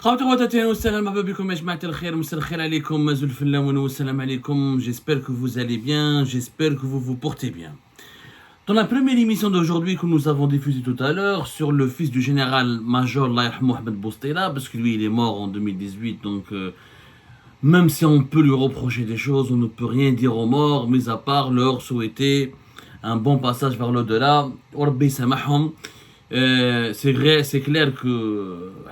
خواتي خواتاتي اهلا وسهلا مرحبا بكم يا جماعة الخير مساء الخير عليكم مازال الفلاون والسلام عليكم. J'espère que vous allez bien, j'espère que vous vous portez bien. Dans la première émission d'aujourd'hui que nous avons diffusée tout à l'heure sur le fils du général-major Mohamed Boustela, parce que lui il est mort en 2018, donc même si on peut lui reprocher des choses, on ne peut rien dire aux morts, mis à part leur souhaiter un bon passage vers l'au-delà. Rabbi samahum. C'est vrai, c'est clair que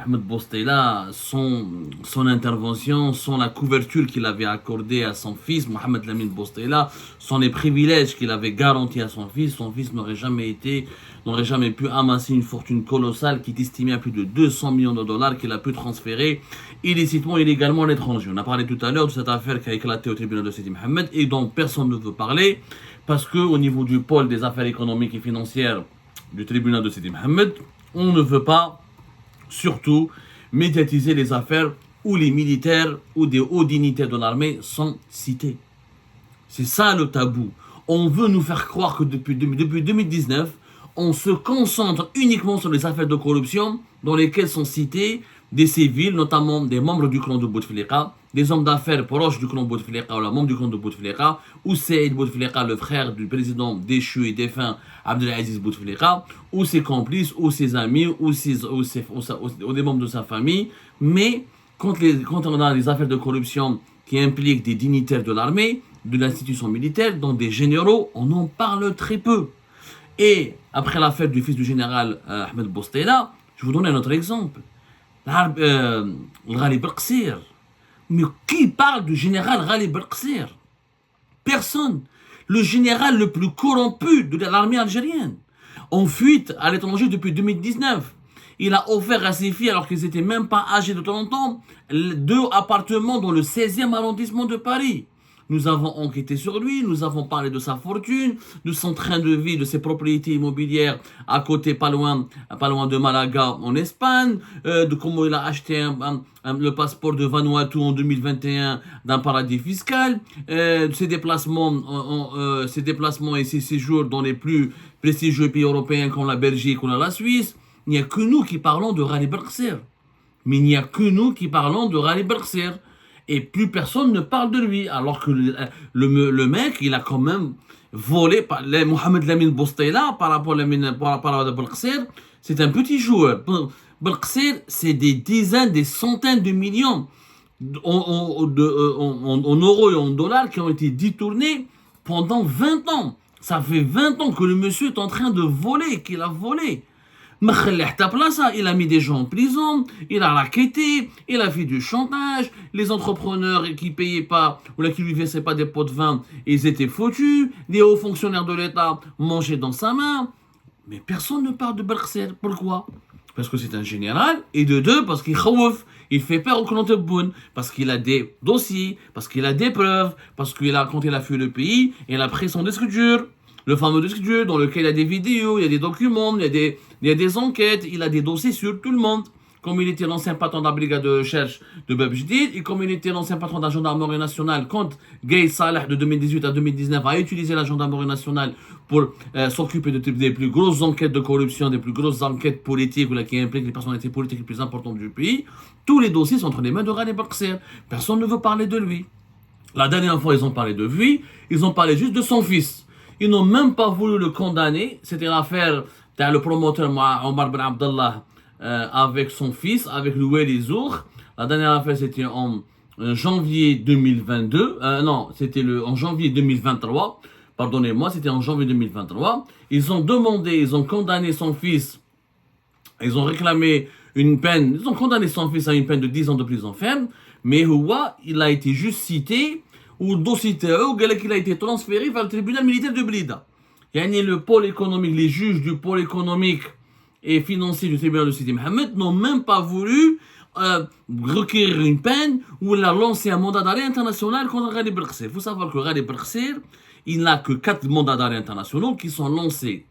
Ahmed Boustela, son intervention, la couverture qu'il avait accordée à son fils, Mohamed Lamine Boustela, sont les privilèges qu'il avait garantis à son fils n'aurait jamais pu amasser une fortune colossale qui est estimée à plus de 200 millions de dollars qu'il a pu transférer illicitement et illégalement à l'étranger. On a parlé tout à l'heure de cette affaire qui a éclaté au tribunal de Sidi Mohamed et dont personne ne veut parler parce qu'au niveau du pôle des affaires économiques et financières du tribunal de Sidi Mohamed, on ne veut pas surtout médiatiser les affaires où les militaires ou des hauts dignitaires de l'armée sont cités. C'est ça le tabou. On veut nous faire croire que depuis 2019, on se concentre uniquement sur les affaires de corruption dans lesquelles sont cités des civils, notamment des membres du clan de Bouteflika, des hommes d'affaires proches du clan Bouteflika ou la membre du clan de Bouteflika, ou Saïd Bouteflika, le frère du président déchu et défunt Abdelaziz Bouteflika, ou ses complices, ou ses amis, ou des membres de sa famille. Mais quand on a des affaires de corruption qui impliquent des dignitaires de l'armée, de l'institution militaire, dont des généraux, on en parle très peu. Et après l'affaire du fils du général Ahmed Boustela, je vous donne un autre exemple. Ghali Belqsir. Mais qui parle du général Ghali Belqsir? Personne. Le général le plus corrompu de l'armée algérienne. En fuite à l'étranger depuis 2019. Il a offert à ses filles, alors qu'ils n'étaient même pas âgés de 30 ans, 2 appartements dans le 16e arrondissement de Paris. Nous avons enquêté sur lui, nous avons parlé de sa fortune, de son train de vie, de ses propriétés immobilières à côté, pas loin de Malaga en Espagne, de comment il a acheté le passeport de Vanuatu en 2021 d'un paradis fiscal, ses déplacements et ses séjours dans les plus prestigieux pays européens comme la Belgique ou la Suisse. Il n'y a que nous qui parlons de Ghali Belqsir. Mais il n'y a que nous qui parlons de Ghali Belqsir. Et plus personne ne parle de lui, alors que le mec, il a quand même volé Mohamed Lamine Boustela par rapport à Belqsir. C'est un petit joueur. Belqsir, c'est des dizaines, des centaines de millions en euros et en dollars qui ont été détournés pendant 20 ans. Ça fait 20 ans que le monsieur est en train de voler, qu'il a volé. Il a mis des gens en prison, il a racketté, il a fait du chantage, les entrepreneurs qui payaient pas ou qui lui versaient pas des pots de vin, ils étaient foutus, les hauts fonctionnaires de l'État mangeaient dans sa main. Mais personne ne parle de Belqsir. Pourquoi? Parce que c'est un général, et de deux, parce qu'il khaouf, il fait peur au clan Tebboune, parce qu'il a des dossiers, parce qu'il a des preuves, parce quand il a fui le pays, il a pris son disque dur. Le fameux disque dur dans lequel il y a des vidéos, il y a des documents, il y a des enquêtes, il a des dossiers sur tout le monde. Comme il était l'ancien patron de la brigade de recherche de Bab Jdid, et comme il était l'ancien patron de la gendarmerie nationale, quand Gaye Saleh de 2018 à 2019 a utilisé la gendarmerie nationale pour s'occuper des plus grosses enquêtes de corruption, des plus grosses enquêtes politiques qui impliquent les personnalités politiques les plus importantes du pays, tous les dossiers sont entre les mains de Ghali Belqsir. Personne ne veut parler de lui. La dernière fois, ils ont parlé de lui, ils ont parlé juste de son fils. Ils n'ont même pas voulu le condamner. C'était l'affaire le promoteur Omar Ben Abdallah avec son fils, avec le Weli Zour. La dernière affaire, c'était en janvier 2022. C'était en janvier 2023. Pardonnez-moi, c'était en janvier 2023. Ils ont condamné son fils. Ils ont réclamé une peine. Ils ont condamné son fils à une peine de 10 ans de prison ferme. Mais Houa, il a été juste cité. Ou dossier qu'il a été transféré vers le tribunal militaire de Blida. Le pôle économique, les juges du pôle économique et financier du tribunal de Sidi Mohamed n'ont même pas voulu requérir une peine ou lancer un mandat d'arrêt international contre Ghali Belqsir. Il faut savoir que Ghali Belqsir, il n'a que 4 mandats d'arrêt internationaux qui sont lancés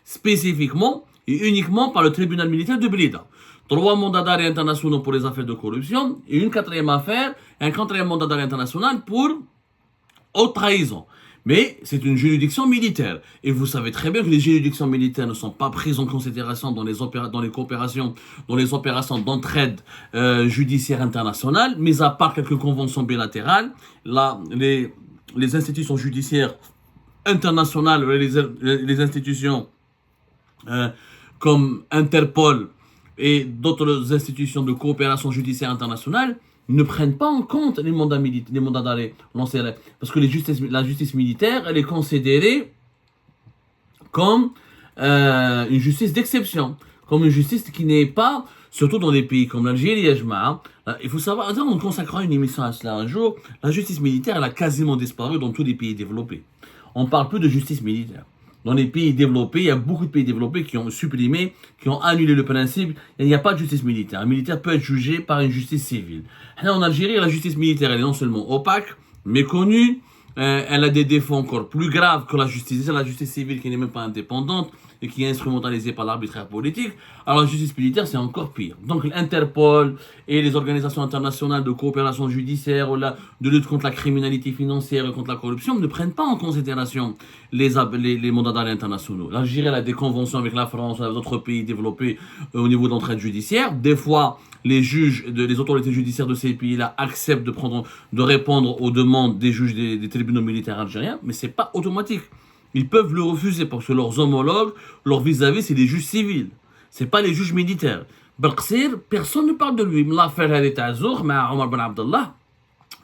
spécifiquement et uniquement par le tribunal militaire de Blida. 3 mandats d'arrêt internationaux pour les affaires de corruption et un 4e mandat d'arrêt international pour haute trahison. Mais c'est une juridiction militaire. Et vous savez très bien que les juridictions militaires ne sont pas prises en considération dans les coopérations, dans les opérations d'entraide judiciaire internationale, mis à part quelques conventions bilatérales. Là, les institutions judiciaires internationales, les institutions comme Interpol et d'autres institutions de coopération judiciaire internationale ne prennent pas en compte les mandats d'arrêt lancés. Parce que la justice militaire, elle est considérée comme une justice d'exception, comme une justice qui n'est pas, surtout dans des pays comme l'Algérie et Jma. Il faut savoir, on consacrera une émission à cela un jour, la justice militaire, elle a quasiment disparu dans tous les pays développés. On ne parle plus de justice militaire. Dans les pays développés, il y a beaucoup de pays développés qui ont supprimé, qui ont annulé le principe. Il n'y a pas de justice militaire. Un militaire peut être jugé par une justice civile. Là, en Algérie, la justice militaire, elle est non seulement opaque, méconnue, elle a des défauts encore plus graves que la justice civile qui n'est même pas indépendante et qui est instrumentalisée par l'arbitraire politique. Alors la justice militaire, c'est encore pire. Donc l'Interpol et les organisations internationales de coopération judiciaire ou de lutte contre la criminalité financière et contre la corruption ne prennent pas en considération les mandats d'arrêt internationaux. L'Algérie a des conventions avec la France, avec d'autres pays développés au niveau d'entraide judiciaire. Des fois, les autorités judiciaires de ces pays-là acceptent de répondre aux demandes des juges des tribunaux militaires algériens, mais c'est pas automatique. Ils peuvent le refuser parce que leurs homologues, leurs vis-à-vis, c'est des juges civils. C'est pas les juges militaires. Belqsir, personne ne parle de lui. L'affaire est à Zour, mais Omar Ben Abdallah,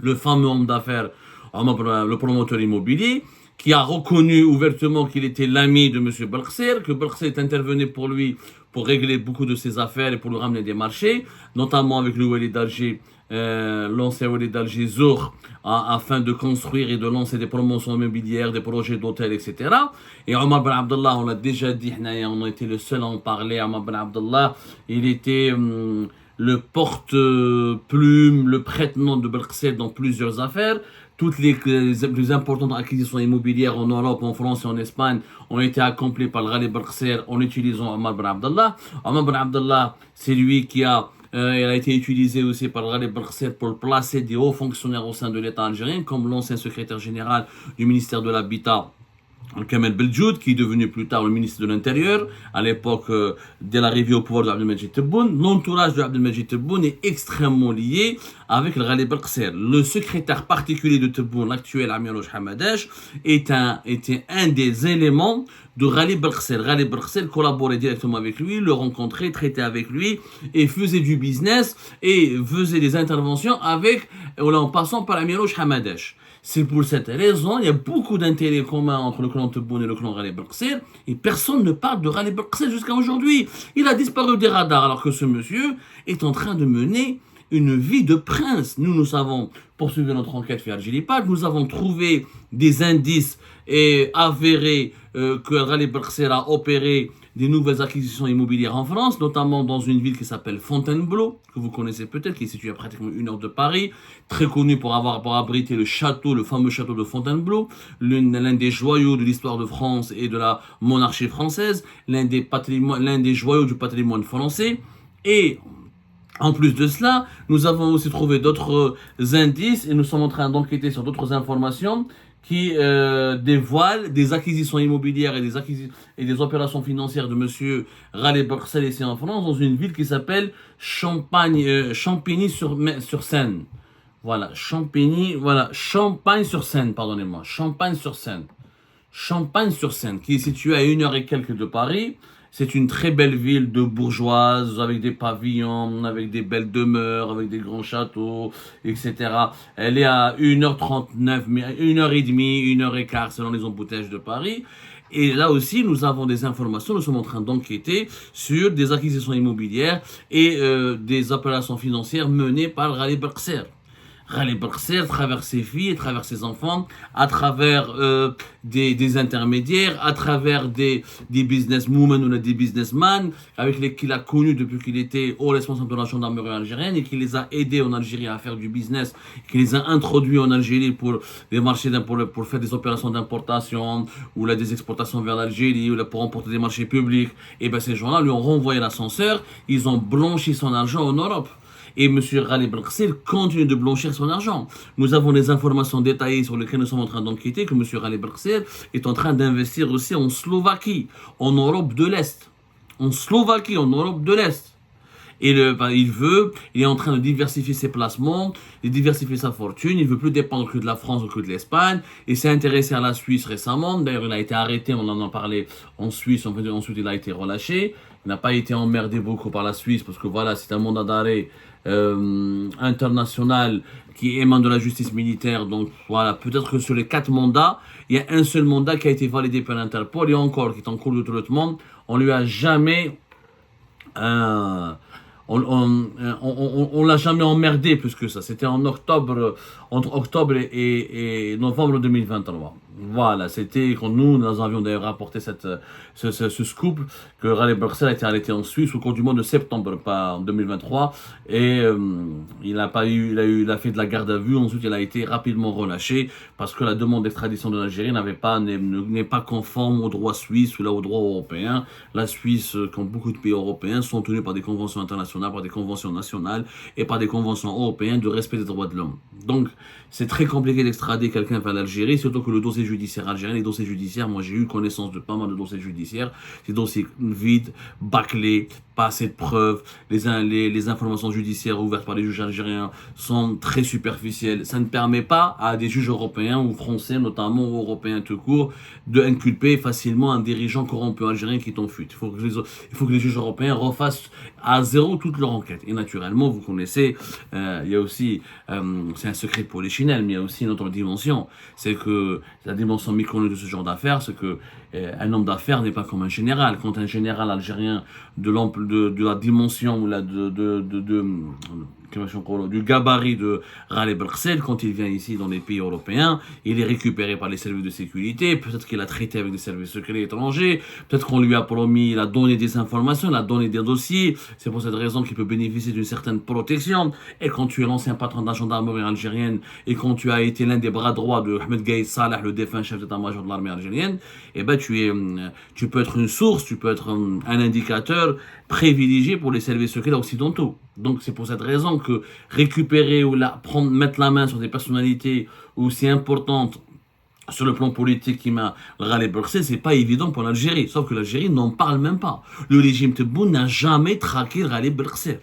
le fameux homme d'affaires, le promoteur immobilier, qui a reconnu ouvertement qu'il était l'ami de M. Belqsir, que Belqsir intervenait pour lui pour régler beaucoup de ses affaires et pour lui ramener des marchés, notamment avec le Wali d'Alger, l'ancien Wali d'Alger Zour, afin de construire et de lancer des promotions immobilières, des projets d'hôtels, etc. Et Omar Ben Abdallah, on l'a déjà dit, on a été le seul à en parler. Omar Ben Abdallah, il était le porte-plume, le prête-nom de Belqsir dans plusieurs affaires. Toutes les plus importantes acquisitions immobilières en Europe, en France et en Espagne ont été accomplies par le Ghali Belqsir en utilisant Omar Ben Abdallah. Omar Ben Abdallah, c'est lui qui a été utilisé aussi par le Ghali Belqsir pour placer des hauts fonctionnaires au sein de l'État algérien, comme l'ancien secrétaire général du ministère de l'Habitat, Kamel Beljoud, qui est devenu plus tard le ministre de l'Intérieur, à l'époque de l'arrivée au pouvoir d'Abdelmajid Tebboune. L'entourage d'Abdelmajid Tebboune est extrêmement lié avec le Ghali Belqsir. Le secrétaire particulier de Tebboune, l'actuel Amirouj Hamadash, était un des éléments de Ghali Belqsir. Ghali Belqsir collaborait directement avec lui, le rencontrait, traitait avec lui et faisait du business et faisait des interventions en passant par Amirouj Hamadash. C'est pour cette raison, il y a beaucoup d'intérêts communs entre le clan Tebboune et le clan Ghali Belqsir, et personne ne parle de Ghali Belqsir jusqu'à aujourd'hui. Il a disparu des radars alors que ce monsieur est en train de mener une vie de prince. Nous avons poursuivi notre enquête chez Algérie-Pac, nous avons trouvé des indices et avérés que Ghali Belqsir a opéré des nouvelles acquisitions immobilières en France, notamment dans une ville qui s'appelle Fontainebleau, que vous connaissez peut-être, qui est située à pratiquement 1 heure de Paris, très connue pour abriter le fameux château de Fontainebleau, l'un des joyaux de l'histoire de France et de la monarchie française, l'un des joyaux du patrimoine français. Et en plus de cela, nous avons aussi trouvé d'autres indices et nous sommes en train d'enquêter sur d'autres informations qui dévoilent des acquisitions immobilières et des opérations financières de M. Ghali Belqsir ici en France, dans une ville qui s'appelle Champigny-sur-Seine. Voilà, Champagne-sur-Seine, pardonnez-moi. Champagne-sur-Seine, qui est située à 1 heure et quelques de Paris. C'est une très belle ville de bourgeoises, avec des pavillons, avec des belles demeures, avec des grands châteaux, etc. Elle est à 1h39, 1h30, 1h15 selon les embouteillages de Paris. Et là aussi, nous avons des informations, nous sommes en train d'enquêter sur des acquisitions immobilières et des opérations financières menées par Ghali Belqsir. Ghali Belqsir, à travers ses filles, à travers ses enfants, à travers des intermédiaires, à travers des businesswomen ou des businessmen, qu'il a connus depuis qu'il était haut responsable de la gendarmerie algérienne et qui les a aidés en Algérie à faire du business, qui les a introduits en Algérie pour les marchés pour faire des opérations d'importation ou des exportations vers l'Algérie ou pour remporter des marchés publics. Et bien ces gens-là lui ont renvoyé l'ascenseur, ils ont blanchi son argent en Europe. Et M. Ghalib Belkacem continue de blanchir son argent. Nous avons des informations détaillées sur lesquelles nous sommes en train d'enquêter, que M. Ghalib Belkacem est en train d'investir aussi en Slovaquie, en Europe de l'Est. En Slovaquie, en Europe de l'Est. Et il est en train de diversifier ses placements, de diversifier sa fortune. Il ne veut plus dépendre que de la France ou que de l'Espagne. Il s'est intéressé à la Suisse récemment. D'ailleurs, il a été arrêté, on en a parlé en Suisse. Ensuite, il a été relâché. Il n'a pas été emmerdé beaucoup par la Suisse parce que voilà, c'est un mandat d'arrêt international qui émane de la justice militaire. Donc voilà, peut-être que sur les 4 mandats, il y a un seul mandat qui a été validé par l'Interpol et encore qui est en cours de traitement. On lui a jamais... on l'a jamais emmerdé plus que ça. C'était en octobre, entre octobre et novembre 2023. Voilà, c'était quand nous avions d'ailleurs rapporté ce scoop que Ghalib Belkacem a été arrêté en Suisse au cours du mois de septembre, pas en 2023, et il a fait de la garde à vue. Ensuite, il a été rapidement relâché parce que la demande d'extradition de l'Algérie n'est pas conforme au droit suisse ou là au droit européen. La Suisse, comme beaucoup de pays européens, sont tenus par des conventions internationales, par des conventions nationales et par des conventions européennes de respect des droits de l'homme. Donc, c'est très compliqué d'extrader quelqu'un vers l'Algérie, surtout que le dossier judiciaire algérien, les dossiers judiciaires, moi j'ai eu connaissance de pas mal de dossiers judiciaires, des dossiers vides, bâclés, pas assez de preuves, les informations judiciaires ouvertes par les juges algériens sont très superficielles. Ça ne permet pas à des juges européens ou français, notamment ou européens tout court, d'inculper facilement un dirigeant corrompu algérien qui est en fuite. Il faut que les juges européens refassent à zéro toute leur enquête. Et naturellement, vous connaissez, il y a aussi, c'est un secret de polichinelle, mais il y a aussi une autre dimension. C'est que la dimension méconnue de ce genre d'affaires, c'est que un homme d'affaires n'est pas comme un général. Quand un général algérien de la dimension ou du gabarit de Ghalib Belkacem, quand il vient ici dans les pays européens, il est récupéré par les services de sécurité, peut-être qu'il a traité avec des services secrets étrangers, peut-être qu'on lui a promis, il a donné des informations, il a donné des dossiers, c'est pour cette raison qu'il peut bénéficier d'une certaine protection. Et quand tu es l'ancien patron de la gendarmerie algérienne, et quand tu as été l'un des bras droits de Ahmed Gaïd Salah, le défunt chef d'état-major de l'armée algérienne, eh ben tu peux être une source, tu peux être un indicateur privilégié pour les services secrets occidentaux. Donc c'est pour cette raison que récupérer ou mettre la main sur des personnalités aussi importantes sur le plan politique qui m'a Ghalib Belkacem, c'est pas évident pour l'Algérie. Sauf que l'Algérie n'en parle même pas. Le régime Tebboune n'a jamais traqué Ghalib Belkacem.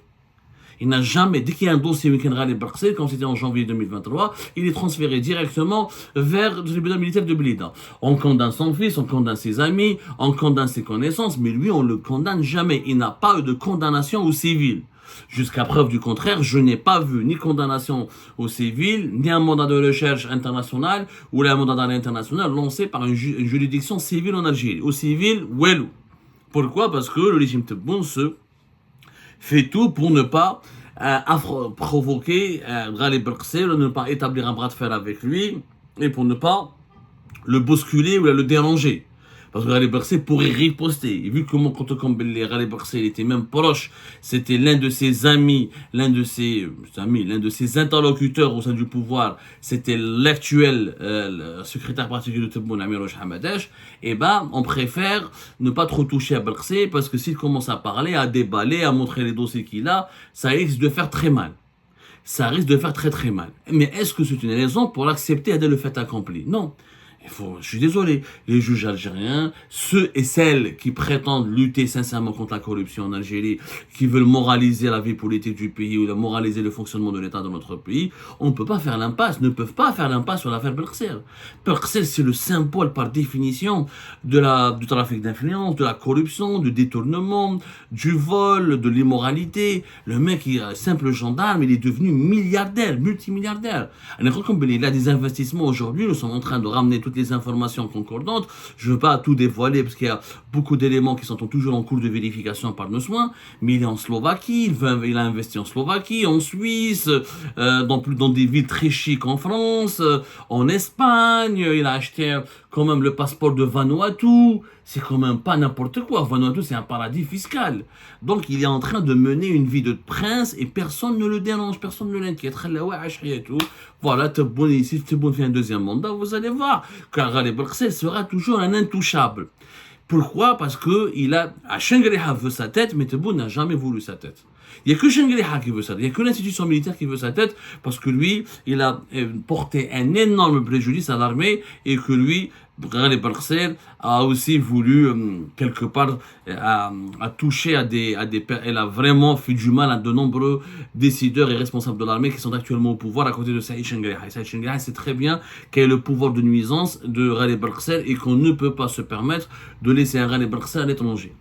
Il n'a jamais, dès qu'il y a un dossier week-end Ghalib Belkacem, comme c'était en janvier 2023, il est transféré directement vers le tribunal militaire de Blida. On condamne son fils, on condamne ses amis, on condamne ses connaissances, mais lui, on ne le condamne jamais. Il n'a pas eu de condamnation au civil. Jusqu'à preuve du contraire, je n'ai pas vu ni condamnation au civil, ni un mandat de recherche international ou un mandat d'arrêt international lancé par une juridiction civile en Algérie. Au civil, ouelou. Pourquoi? Parce que le régime Tebboune se fait tout pour ne pas provoquer Ghalib Belkacem, ne pas établir un bras de fer avec lui et pour ne pas le bousculer ou le déranger. Parce que Ghalib Belkacem pourrait riposter. Et vu que mon compte Ghalib Belkacem était même proche, c'était l'un de ses amis, l'un de ses interlocuteurs au sein du pouvoir, c'était l'actuel secrétaire particulier de Tebboune, Amirouche Hamadesh, et ben on préfère ne pas trop toucher à Belkacem parce que s'il commence à parler, à déballer, à montrer les dossiers qu'il a, ça risque de faire très mal. Ça risque de faire très très mal. Mais est-ce que c'est une raison pour l'accepter dès le fait accompli? Non. Je suis désolé, les juges algériens, ceux et celles qui prétendent lutter sincèrement contre la corruption en Algérie, qui veulent moraliser la vie politique du pays ou moraliser le fonctionnement de l'État dans notre pays, on ne peut pas faire l'impasse, ne peuvent pas faire l'impasse sur l'affaire Belkacem. Belkacem, c'est le symbole par définition du trafic d'influence, de la corruption, du détournement, du vol, de l'immoralité. Le mec, il est un simple gendarme, il est devenu milliardaire, multimilliardaire. Il a des investissements aujourd'hui, nous sommes en train de ramener toutes les informations concordantes. Je ne veux pas tout dévoiler parce qu'il y a beaucoup d'éléments qui sont toujours en cours de vérification par nos soins, mais il est en Slovaquie, il a investi en Slovaquie, en Suisse, dans des villes très chics en France, en Espagne, il a acheté quand même le passeport de Vanuatu, c'est quand même pas n'importe quoi. Vanuatu, c'est un paradis fiscal. Donc, il est en train de mener une vie de prince et personne ne le dérange, personne ne l'inquiète. Voilà, Tebboune ici, Tebboune fait un deuxième mandat, vous allez voir que Ghalib Belkacem sera toujours un intouchable. Pourquoi? Parce que il a, Chengriha veut sa tête, mais Tebboune n'a jamais voulu sa tête. Il n'y a que Shengriha qui veut ça. Il n'y a que l'institution militaire qui veut sa tête parce que lui, il a porté un énorme préjudice à l'armée et que lui, Ghalib Al-Qasser a aussi voulu quelque part à toucher à des elle a vraiment fait du mal à de nombreux décideurs et responsables de l'armée qui sont actuellement au pouvoir à côté de Saïd Shengriha. Saïd Shengriha sait très bien quel est le pouvoir de nuisance de Ghalib Al-Qasser et qu'on ne peut pas se permettre de laisser un Ghalib Al-Qasser à l'étranger.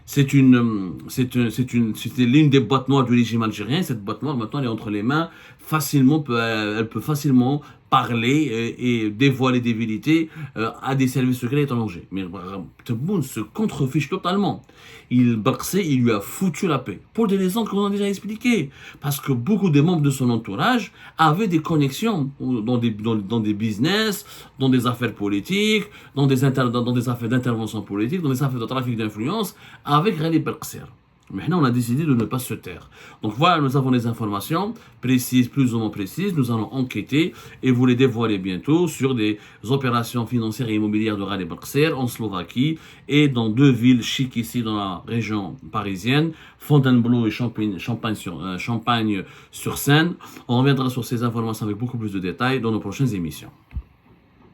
C'était l'une des boîtes noires du régime algérien. Cette boîte noire, maintenant, elle est entre les mains. Elle peut facilement parler et dévoiler des vérités à des services secrets étrangers. Mais Tebboune se contrefiche totalement. Barksé, il lui a foutu la paix. Pour des raisons qu'on a déjà expliquées. Parce que beaucoup des membres de son entourage avaient des connexions dans des business, dans des affaires politiques, dans des affaires d'intervention politique, dans des affaires de trafic d'influence, avec Ghalib Al-Qasser. Maintenant, on a décidé de ne pas se taire. Donc voilà, nous avons des informations précises, plus ou moins précises. Nous allons enquêter et vous les dévoiler bientôt sur des opérations financières et immobilières de Ghalib Al-Qasser en Slovaquie et dans deux villes chics ici dans la région parisienne, Fontainebleau et Champagne-sur-Seine. On reviendra sur ces informations avec beaucoup plus de détails dans nos prochaines émissions.